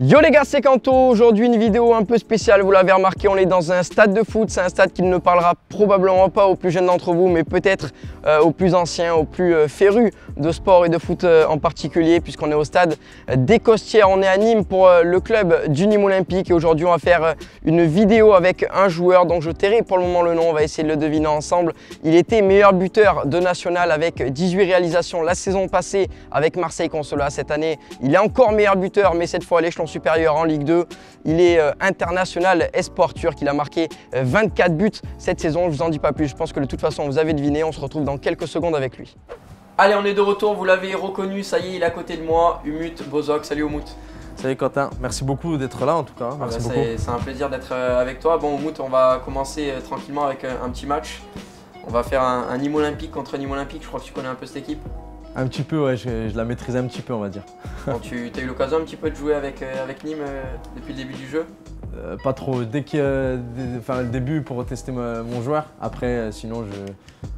Yo les gars, c'est Kanto. Aujourd'hui une vidéo un peu spéciale, vous l'avez remarqué, on est dans un stade de foot. C'est un stade qui ne parlera probablement pas aux plus jeunes d'entre vous, mais peut-être aux plus anciens, aux plus férus de sport et de foot en particulier, puisqu'on est au stade des Costières. On est à Nîmes pour le club du Nîmes Olympique et aujourd'hui on va faire une vidéo avec un joueur dont je tairai pour le moment le nom, on va essayer de le deviner ensemble. Il était meilleur buteur de national avec 18 réalisations la saison passée avec Marseille Consola. Cette année, il est encore meilleur buteur, mais cette fois à l'échelon supérieur en Ligue 2. Il est international espoir turc. Il a marqué 24 buts cette saison. Je vous en dis pas plus. Je pense que de toute façon, vous avez deviné. On se retrouve dans quelques secondes avec lui. Allez, on est de retour. Vous l'avez reconnu. Ça y est, il est à côté de moi. Umut Bozok. Salut Umut. Salut Quentin. Merci beaucoup d'être là en tout cas. Merci beaucoup. C'est un plaisir d'être avec toi. Bon Umut, on va commencer tranquillement avec un petit match. On va faire un Nîmes Olympique contre Nîmes Olympique. Je crois que tu connais un peu cette équipe. Un petit peu, ouais, je la maîtrise un petit peu, on va dire. Bon, tu as eu l'occasion un petit peu de jouer avec Nîmes depuis le début du jeu? Pas trop. Dès que, le début pour tester mon joueur. Après, sinon,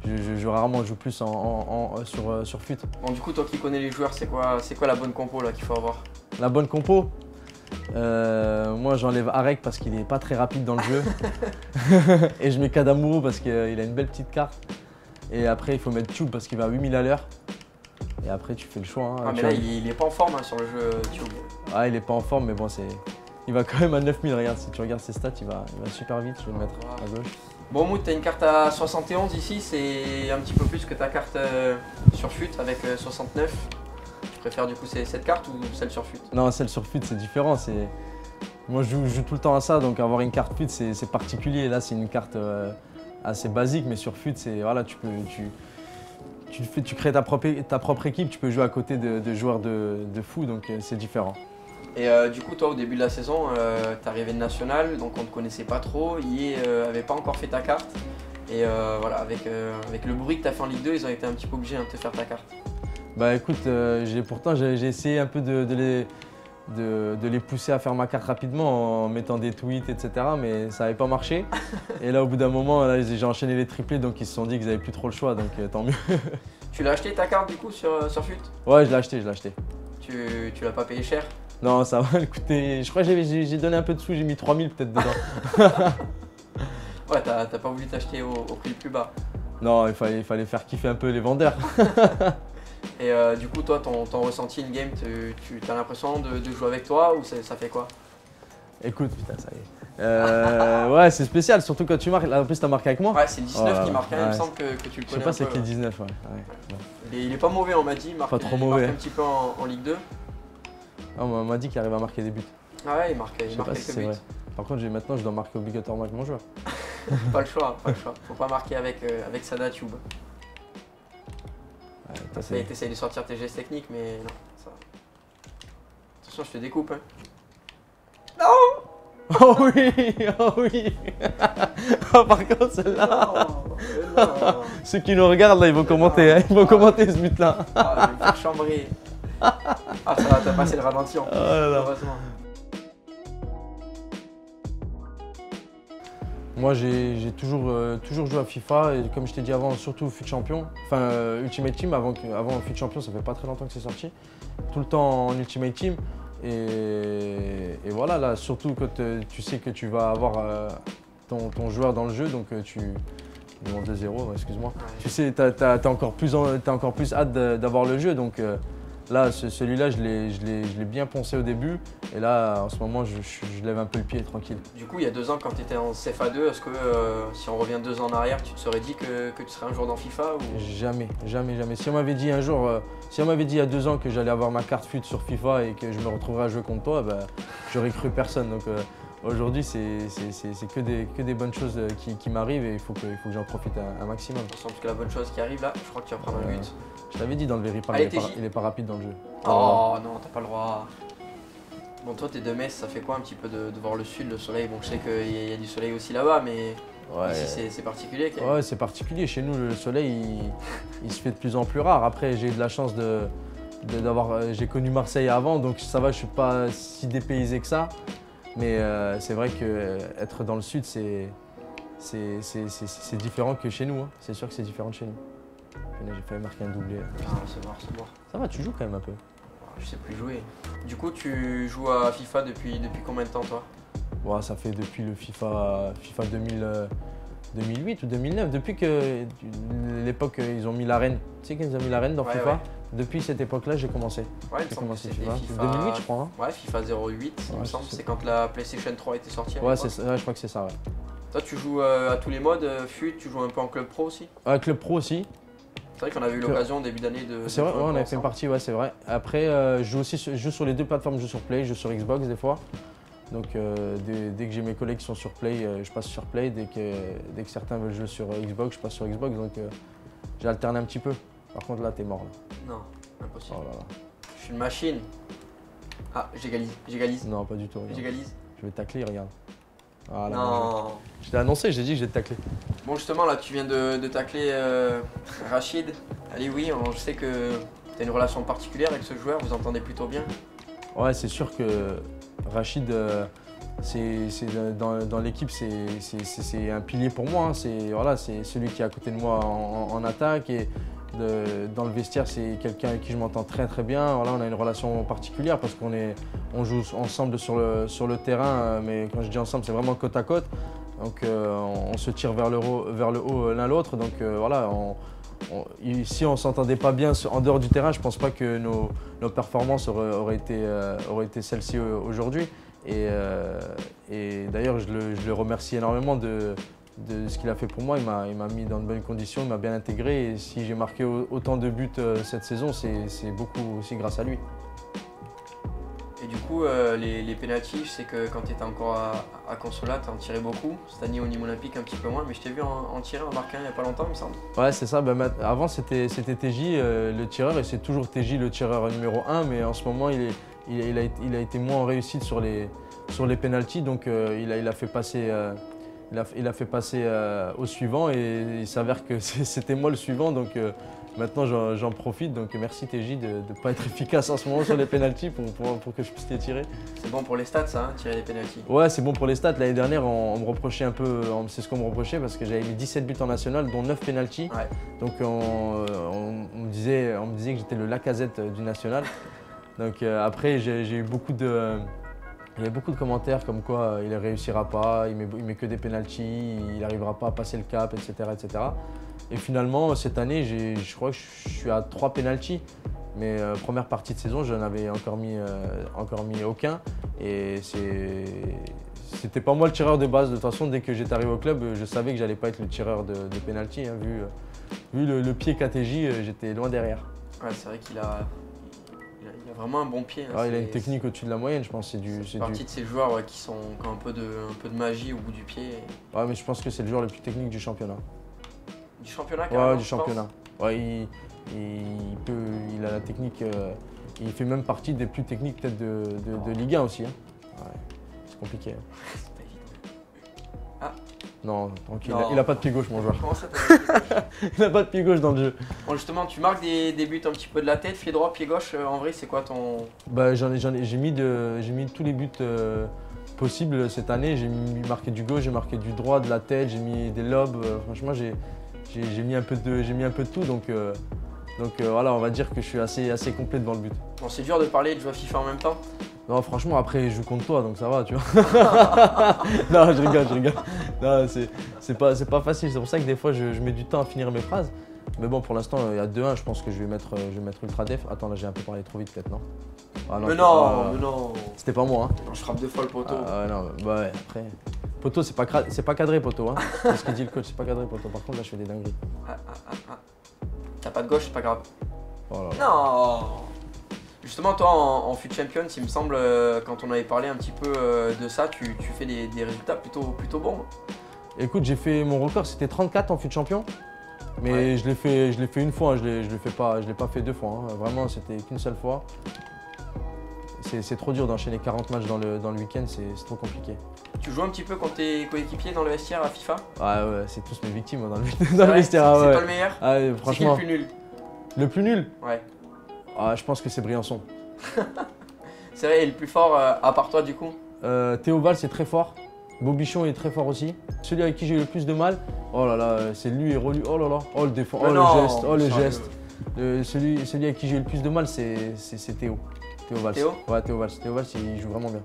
je joue rarement, je joue plus sur FUT. Bon, du coup, toi qui connais les joueurs, c'est quoi la bonne compo qu'il faut avoir? La bonne compo moi, j'enlève Arek parce qu'il n'est pas très rapide dans le jeu. Et je mets Kadamuru parce qu'il a une belle petite carte. Et après, il faut mettre Tube parce qu'il va à 8000 à l'heure. Et après, tu fais le choix. Hein, mais là, il est pas en forme sur le jeu Tube. Ah, il est pas en forme, mais bon, il va quand même à 9000. Regarde, si tu regardes ses stats, il va super vite. Je vais le mettre à gauche. Bon, Mout, tu as une carte à 71 ici. C'est un petit peu plus que ta carte sur FUT avec 69. Tu préfères du coup cette carte ou celle sur FUT? Non, celle sur FUT, c'est différent. Moi, je joue tout le temps à ça, donc avoir une carte FUT, c'est particulier. Là, c'est une carte assez basique, mais sur FUT, voilà, tu crées ta propre équipe, tu peux jouer à côté de joueurs de fou, donc c'est différent. Et du coup, toi, au début de la saison, tu arrivé de national, donc on ne te connaissait pas trop, il n'avait pas encore fait ta carte. Et voilà, avec le bruit que tu as fait en Ligue 2, ils ont été un petit peu obligés de te faire ta carte. Bah écoute, pourtant j'ai essayé un peu de les pousser à faire ma carte rapidement en mettant des tweets, etc. Mais ça n'avait pas marché. Et là, au bout d'un moment, j'ai enchaîné les triplés, donc ils se sont dit qu'ils n'avaient plus trop le choix, donc tant mieux. Tu l'as acheté ta carte du coup sur FUT? Ouais, je l'ai acheté. Tu l'as pas payé cher? Non, ça va le coûter. Je crois que j'ai donné un peu de sous, j'ai mis 3000 peut-être dedans. Ouais, t'as pas voulu t'acheter au prix le plus bas? Non, il fallait faire kiffer un peu les vendeurs. Et du coup, toi, ton ressenti in-game, tu as l'impression de jouer avec toi ou ça fait quoi? Écoute, putain, ça y est. Ouais, c'est spécial, surtout quand tu marques. Là, en plus, tu as marqué avec moi. Ouais, c'est le 19 qui marque, il me semble que tu le connais. Je sais pas c'est qui le 19, ouais. Il est pas mauvais, on m'a dit. Pas trop mauvais. Il marque un petit peu en Ligue 2. Ah, on m'a dit qu'il arrive à marquer des buts. Ah ouais, il marque quelques buts. Vrai. Par contre, maintenant, je dois marquer obligatoirement avec mon joueur. Pas le choix. Faut pas marquer avec Sada Tube. Ouais, t'essayes de sortir tes gestes techniques, mais non. Ça... Attention, je te découpe. Hein. Non! Oh oui! Oh oui! Oh, par contre, celle-là. Ceux qui nous regardent, là, ils vont commenter. Hein, ils vont commenter ce but-là. Ah, je vais me faire chambrer. Ah, ça va, t'as passé le ralenti en plus. Heureusement. Moi, j'ai toujours joué à FIFA et comme je t'ai dit avant, surtout FUT Champion, enfin Ultimate Team, avant FUT Champion, ça fait pas très longtemps que c'est sorti. Tout le temps en Ultimate Team et voilà, là, surtout quand tu sais que tu vas avoir ton joueur dans le jeu, donc tu... Bon, 2-0, excuse-moi. Ouais. Tu sais, t'as encore plus hâte d'avoir le jeu, donc là, celui-là, je l'ai bien poncé au début. Et là, en ce moment, je lève un peu le pied tranquille. Du coup, il y a 2 ans, quand tu étais en CFA2, est-ce que si on revient 2 ans en arrière, tu te serais dit que tu serais un jour dans FIFA ou... Jamais. Si on m'avait dit un jour, si on m'avait dit il y a 2 ans que j'allais avoir ma carte FUT sur FIFA et que je me retrouverais à jouer contre toi, bah, j'aurais cru personne. Donc aujourd'hui, c'est que des bonnes choses qui m'arrivent et il faut que j'en profite un maximum. Il semble que la bonne chose qui arrive là, je crois que tu vas prendre un but. Je t'avais dit dans le Veripar, il est pas rapide dans le jeu. Oh non, t'as pas le droit. Bon, toi, t'es de Metz, ça fait quoi un petit peu de voir le sud, le soleil? Bon, je sais qu'il y a du soleil aussi là-bas, mais ouais. Ici, c'est particulier. Ouais, c'est particulier. Chez nous, le soleil, il se fait de plus en plus rare. Après, j'ai eu de la chance j'ai connu Marseille avant, donc ça va, je suis pas si dépaysé que ça. Mais c'est vrai qu'être dans le sud, c'est différent que chez nous. Hein. C'est sûr que c'est différent de chez nous. J'ai failli marquer un doublé. Ah, c'est mort. Ça va, tu joues quand même un peu. Je sais plus jouer. Du coup, tu joues à FIFA depuis combien de temps, toi? Ouais, ça fait depuis le FIFA 2008 ou 2009, depuis que l'époque ils ont mis l'arène. Tu sais qu'ils ont mis l'arène dans FIFA? Ouais. Depuis cette époque-là, j'ai commencé. Ouais, j'ai commencé FIFA. 2008, je crois. Hein. Ouais, FIFA 08, il me semble. C'est quand la PlayStation 3 était sortie. Ouais, je crois que c'est ça. Ouais. Toi, tu joues à tous les modes, FUT, tu joues un peu en club pro aussi? Club pro aussi. C'est vrai qu'on avait eu l'occasion début d'année de. C'est vrai, ouais, on avait fait une partie, ouais, c'est vrai. Après, je joue sur les deux plateformes, je joue sur Play, je joue sur Xbox des fois. Donc dès que j'ai mes collègues qui sont sur Play, je passe sur Play. Dès que certains veulent jouer sur Xbox, je passe sur Xbox. Donc j'ai alterné un petit peu. Par contre là, t'es mort là. Non, impossible. Oh là là. Je suis une machine. Ah, j'égalise. Non, pas du tout. J'égalise. Je vais tacler, regarde. Ah, là, non. Je t'ai annoncé, j'ai dit que je vais te tacler. Bon, justement, là, tu viens de tacler Rachid. Allez, oui, je sais que tu as une relation particulière avec ce joueur, vous entendez plutôt bien. Ouais, c'est sûr que Rachid, dans l'équipe, c'est un pilier pour moi. Hein. C'est celui qui est à côté de moi en attaque. Et dans le vestiaire, c'est quelqu'un avec qui je m'entends très très bien. Voilà, on a une relation particulière parce qu'on joue ensemble sur le terrain, mais quand je dis ensemble, c'est vraiment côte à côte. Donc on se tire vers le haut l'un l'autre. Donc voilà, si on ne s'entendait pas bien en dehors du terrain, je ne pense pas que nos performances auraient été celles-ci aujourd'hui. Et d'ailleurs, je le remercie énormément de ce qu'il a fait pour moi. Il m'a mis dans de bonnes conditions, il m'a bien intégré. Et si j'ai marqué autant de buts cette saison, c'est beaucoup aussi grâce à lui. Et du coup, les pénaltys, je sais que quand tu étais encore à Consolat, tu en tirais beaucoup. Cette année au niveau olympique, un petit peu moins, mais je t'ai vu en tirer, en marquer un il n'y a pas longtemps, il me semble. Ouais, c'est ça. Avant, c'était TJ le tireur, et c'est toujours TJ le tireur numéro 1, mais en ce moment, il a été moins en réussite sur les pénaltys, donc il a fait passer. Il a fait passer au suivant et il s'avère que c'était moi le suivant, donc maintenant j'en profite. Donc merci TJ de ne pas être efficace en ce moment sur les pénaltys pour que je puisse les tirer. C'est bon pour les stats ça, hein, tirer les pénaltys? Ouais, c'est bon pour les stats. L'année dernière on me reprochait un peu, c'est ce qu'on me reprochait parce que j'avais mis 17 buts en national dont 9 pénaltys. Ouais. Donc on me disait que j'étais le Lacazette du national. Donc après j'ai eu beaucoup de... Il y a beaucoup de commentaires comme quoi il ne réussira pas, il met que des pénaltys, il n'arrivera pas à passer le cap, etc. etc. Et finalement, cette année, je crois que je suis à 3 pénaltys. Mais première partie de saison, je n'en avais encore mis aucun. Et c'était pas moi le tireur de base. De toute façon, dès que j'étais arrivé au club, je savais que j'allais pas être le tireur de pénalty. Hein, vu le pied KTJ, j'étais loin derrière. Ouais, c'est vrai qu'il a vraiment un bon pied. Hein. Ah, il a une technique au-dessus de la moyenne, je pense. C'est partie de ces joueurs qui ont un peu de magie au bout du pied. Ouais, mais je pense que c'est le joueur le plus technique du championnat. Du championnat carrément? Ouais, du championnat. Ouais, il a la technique. Il fait même partie des plus techniques peut-être de Ligue 1 aussi. Hein. Ouais, c'est compliqué. Hein. C'est pas évident. Ah. Non, tranquille. Il a pas de pied gauche, mon joueur. Comment ça, t'as pas de pied gauche? Il n'a pas de pied gauche dans le jeu. Bon, justement, tu marques des buts un petit peu de la tête, pied droit, pied gauche. En vrai, c'est quoi ton... Bah, j'ai mis tous les buts possibles cette année. J'ai marqué du gauche, j'ai marqué du droit, de la tête, j'ai mis des lobes. Franchement, j'ai mis un peu de tout. Donc voilà, on va dire que je suis assez complet devant le but. Bon, c'est dur de parler et de jouer à FIFA en même temps? Non, franchement, après, je joue contre toi, donc ça va, tu vois. Non, je rigole. Non, c'est pas facile. C'est pour ça que des fois, je mets du temps à finir mes phrases. Mais bon, pour l'instant, il y a 2-1, je pense que je vais mettre ultra def. Attends, là, j'ai un peu parlé trop vite, peut-être, non? Ah, non, mais non. C'était pas moi, hein. Non, je frappe 2 fois le poteau. Non, bah ouais, après. Poteau, c'est pas cadré, poteau, hein. C'est ce qu'il dit le coach, c'est pas cadré, poteau. Par contre, là, je fais des dingueries. T'as pas de gauche, c'est pas grave. Voilà. Non. Justement, toi, en FUT Champions, il me semble, quand on avait parlé un petit peu de ça, tu fais des résultats plutôt bons. Écoute, j'ai fait mon record, c'était 34 en FUT Champion. Mais ouais. je l'ai fait une fois, hein. je l'ai pas fait 2 fois. Hein. Vraiment, c'était qu'une seule fois. C'est trop dur d'enchaîner 40 matchs dans le week-end, c'est trop compliqué. Tu joues un petit peu contre tes coéquipiers dans le vestiaire à FIFA? Ouais, c'est tous mes victimes dans le vestiaire. C'est toi le meilleur? Franchement. C'est qui le plus nul? Le plus nul? Ouais. Je pense que c'est Briançon. C'est vrai, et le plus fort à part toi du coup? Théobald, c'est très fort. Bobichon est très fort aussi. Celui avec qui j'ai eu le plus de mal, oh là là, c'est lui et Relu. Oh là là, oh le défense, oh le geste, Celui avec qui j'ai eu le plus de mal, c'est Théo. Théo Valls. Théo? Ouais, Théo Valls. Théo Valls, il joue vraiment bien.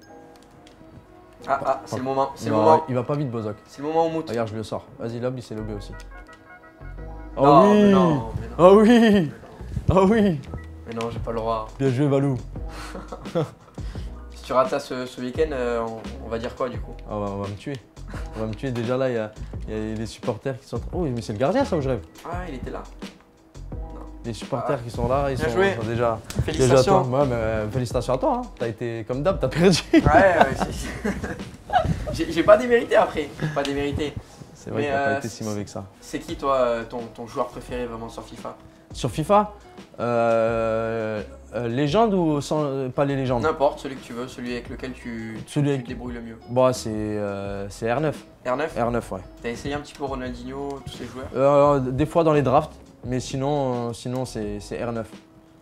Ah, c'est le moment, c'est le Non, moment. il va pas vite, Bozok. C'est le moment où Mout. Regarde, je le sors. Vas-y, lob, il s'est lobé aussi. Oh Non, oui! mais non, mais non. Oh oui! Oh oui! Mais non, j'ai pas le droit. Bien joué, Valou. Si tu rates ça ce week-end, on va dire quoi du coup? Ah, on va me tuer. On va me tuer. Déjà là, il y a les supporters qui sont. Oh, mais c'est le gardien, ça, où je rêve. Ah, il était là. Les supporters qui sont là, ils Bien sont, joué. sont déjà. Félicitations. Déjà, ouais, mais félicitations à toi. Hein. T'as été comme d'hab, t'as perdu. J'ai pas démérité après. Pas démérité. C'est vrai Mais, que t'as pas été si mauvais que ça. C'est qui toi ton joueur préféré vraiment sur FIFA? Sur FIFA, légende ou sans, pas les légendes? N'importe, celui que tu veux, celui avec lequel tu te débrouilles le mieux. Bon, c'est R9. R9? R9, ouais. T'as essayé un petit peu Ronaldinho, tous ces joueurs? Des fois dans les drafts, mais sinon c'est R9.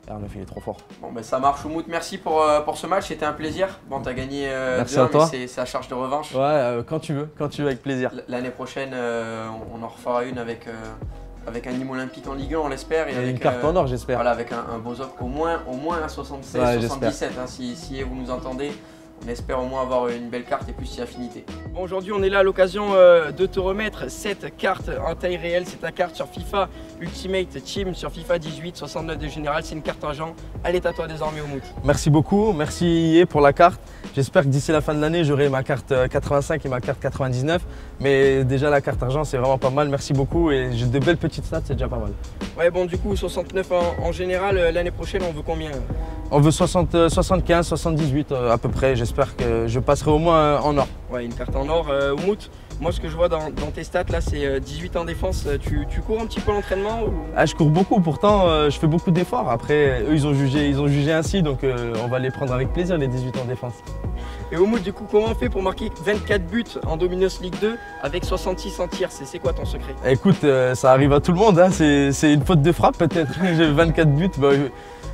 R9, il est trop fort. Bon, ben ça marche, Oumout. Merci pour ce match, c'était un plaisir. Bon, t'as gagné Merci à toi. mais c'est à charge de revanche. Ouais, quand tu veux, avec plaisir. L'année prochaine, on en refera une avec un Nîmes Olympique en Ligue 1, on l'espère. Et avec une carte en or, j'espère. Voilà, avec un Bozok au moins à 76, ouais, 77. Hein, si vous nous entendez, on espère au moins avoir une belle carte et plus si affinité. Bon, aujourd'hui, on est là à l'occasion de te remettre cette carte en taille réelle. C'est ta carte sur FIFA Ultimate Team, sur FIFA 18, 69 de général. C'est une carte argent. Elle est à toi désormais, Oumout. Merci beaucoup, merci Yé pour la carte. J'espère que d'ici la fin de l'année, j'aurai ma carte 85 et ma carte 99. Mais déjà, la carte argent, c'est vraiment pas mal. Merci beaucoup et j'ai de belles petites stats, c'est déjà pas mal. Ouais, bon, du coup, 69 en général. L'année prochaine, on veut combien? On veut 75, 78 à peu près. J'espère que je passerai au moins en or. Ouais, une carte en or. Oumout, moi ce que je vois dans tes stats là, c'est 18 en défense. Tu cours un petit peu l'entraînement ou... Ah, je cours beaucoup, pourtant je fais beaucoup d'efforts. Après, eux ils ont jugé ainsi, donc on va les prendre avec plaisir les 18 en défense. Et Oumout, du coup, comment on fait pour marquer 24 buts en Dominos League 2 avec 66 en tir? C'est quoi ton secret? Écoute, ça arrive à tout le monde, hein. C'est une faute de frappe peut-être. J'ai 24 buts.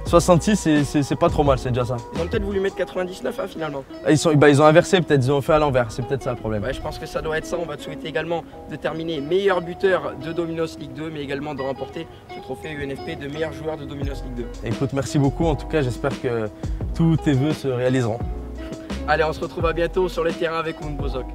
66, c'est pas trop mal, c'est déjà ça. Ils ont peut-être voulu mettre 99 hein, finalement. Ils ont inversé peut-être, ils ont fait à l'envers, c'est peut-être ça le problème. Ouais, je pense que ça doit être ça. On va te souhaiter également de terminer meilleur buteur de Dominos League 2, mais également de remporter ce trophée UNFP de meilleur joueur de Dominos League 2. Écoute, merci beaucoup. En tout cas, j'espère que tous tes vœux se réaliseront. Allez, on se retrouve à bientôt sur le terrain avec Oumout Bozok.